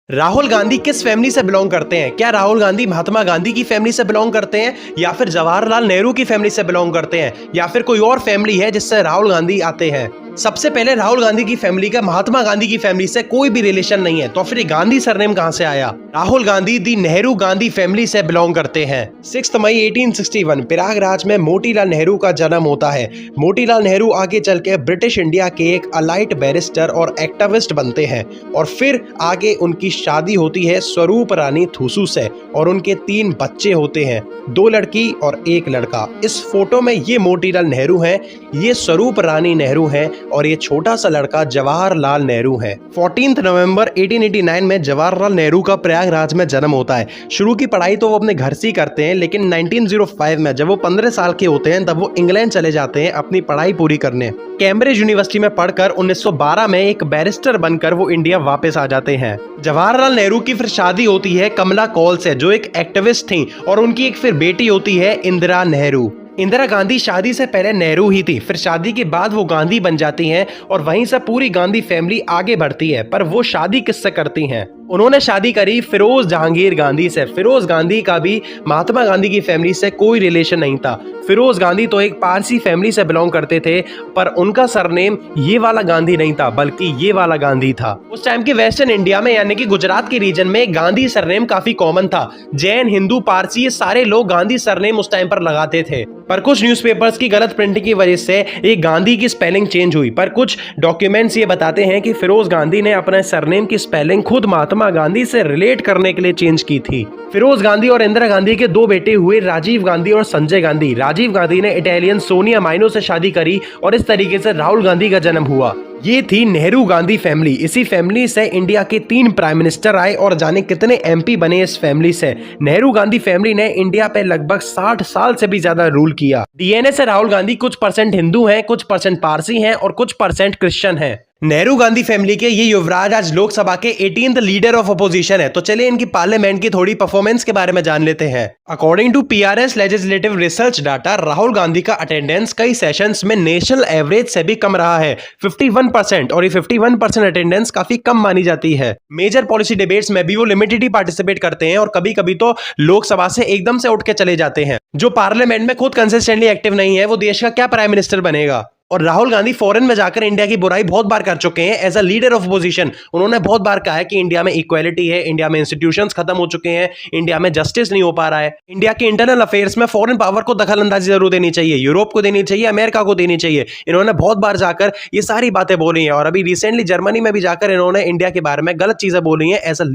राहुल गांधी किस फैमिली से बिलोंग करते हैं? क्या राहुल गांधी महात्मा गांधी की फैमिली से बिलोंग करते हैं, या फिर जवाहरलाल नेहरू की फैमिली से बिलोंग करते हैं, या फिर कोई और फैमिली है जिससे राहुल गांधी आते हैं? सबसे पहले राहुल गांधी की फैमिली का महात्मा गांधी की फैमिली से कोई भी रिलेशन नहीं है, तो फिर ये गांधी सरनेम कहां से आया? राहुल गांधी दी नेहरू गांधी फैमिली से बिलोंग करते हैं। 6 मई 1861 प्रयागराज में मोतीलाल नेहरू का जन्म होता है। मोतीलाल नेहरू आगे चल के ब्रिटिश इंडिया के एक अलाइट बैरिस्टर और एक्टिविस्ट बनते हैं, और फिर आगे उनकी शादी होती है स्वरूप रानी थूसू से, और उनके 3 बच्चे होते हैं, 2 लड़की और 1 लड़का। इस फोटो में ये मोतीलाल नेहरू हैं, ये स्वरूप रानी नेहरू हैं, और ये छोटा सा लड़का जवाहरलाल नेहरू है। 14 नवंबर 1889 में जवाहरलाल नेहरू का प्रयागराज में जन्म होता है। शुरू की पढ़ाई तो वो अपने घर से ही करते हैं, लेकिन 1905 में जब वो 15 साल के होते हैं तब वो इंग्लैंड चले जाते हैं अपनी पढ़ाई पूरी करने। कैम्ब्रिज यूनिवर्सिटी में पढ़कर 1912 में एक बैरिस्टर बनकर वो इंडिया वापस आ जाते हैं। जवाहरलाल नेहरू की फिर शादी होती है कमला कौल से, जो एक एक्टिविस्ट थी, और उनकी एक फिर बेटी होती है इंदिरा नेहरू। इंदिरा गांधी शादी से पहले नेहरू ही थी, फिर शादी के बाद वो गांधी बन जाती हैं, और वहीं से पूरी गांधी फैमिली आगे बढ़ती है। पर वो शादी किससे करती हैं? उन्होंने शादी करी फिरोज जहांगीर गांधी से। फिरोज गांधी का भी महात्मा गांधी की फैमिली से कोई रिलेशन नहीं था। फिरोज गांधी तो एक पारसी फैमिली से बिलोंग करते थे, पर उनका सरनेम ये वाला गांधी नहीं था, बल्कि ये वाला गांधी था। उस टाइम के वेस्टर्न इंडिया में यानी कि गुजरात के रीजन में गांधी सरनेम काफी कॉमन था। जैन, हिंदू, पारसी, ये सारे लोग गांधी सरनेम उस टाइम पर लगाते थे। पर कुछ न्यूज़पेपर्स की गलत प्रिंटिंग की वजह से ये गांधी की स्पेलिंग चेंज हुई। पर कुछ डॉक्यूमेंट्स ये बताते हैं कि फिरोज गांधी ने अपने सरनेम की स्पेलिंग खुद महात्मा गांधी से रिलेट करने के लिए चेंज की थी। फिरोज गांधी और इंदिरा गांधी के 2 बेटे हुए, राजीव गांधी और संजय गांधी। राजीव गांधी ने इटालियन सोनिया माइनो से शादी करी, और इस तरीके से राहुल गांधी का जन्म हुआ। ये थी नेहरू गांधी फैमिली। इसी फैमिली से इंडिया के 3 प्राइम मिनिस्टर आए, और जाने कितने एमपी बने इस फैमिली से। नेहरू गांधी फैमिली ने इंडिया पे लगभग 60 साल से भी ज्यादा रूल किया। डीएनए से राहुल गांधी कुछ % हिंदू हैं, कुछ % पारसी हैं, और कुछ % क्रिश्चियन हैं। नेहरू गांधी फैमिली के ये युवराज आज लोकसभा के 18th लीडर ऑफ अपोजिशन है। तो चलिए इनकी पार्लियामेंट की थोड़ी परफॉर्मेंस के बारे में जान लेते हैं। According to PRS legislative research data, Rahul Gandhi का अटेंडेंस कई सेशंस में नेशनल एवरेज से भी कम रहा है, 51%, और ये 51% अटेंडेंस काफी कम मानी जाती है। मेजर पॉलिसी डिबेट्स में भी वो लिमिटेड ही पार्टिसिपेट करते हैं, और कभी कभी तो लोकसभा से एकदम से उठ के चले जाते हैं। जो पार्लियामेंट में खुद कंसिस्टेंटली एक्टिव नहीं है, वो देश का क्या प्राइम मिनिस्टर बनेगा? और राहुल गांधी फॉरेन में जाकर इंडिया की बुराई बहुत बार कर चुके हैं। As a leader of opposition उन्होंने बहुत बार कहा है कि इंडिया में इक्वालिटी है, इंडिया में इंस्टीट्यूशंस खत्म हो चुके हैं, इंडिया में जस्टिस नहीं हो पा रहा है, इंडिया के इंटरनल अफेयर्स में फॉरेन पावर को दखल अंदाजी जरूर देनी चाहिए, यूरोप को देनी चाहिए, अमेरिका को देनी चाहिए। इन्होंने बहुत बार जाकर ये सारी बातें बोली हैं, और अभी रिसेंटली जर्मनी में भी जाकर इन्होंने इंडिया के बारे में गलत चीजें बोली हैं एज अ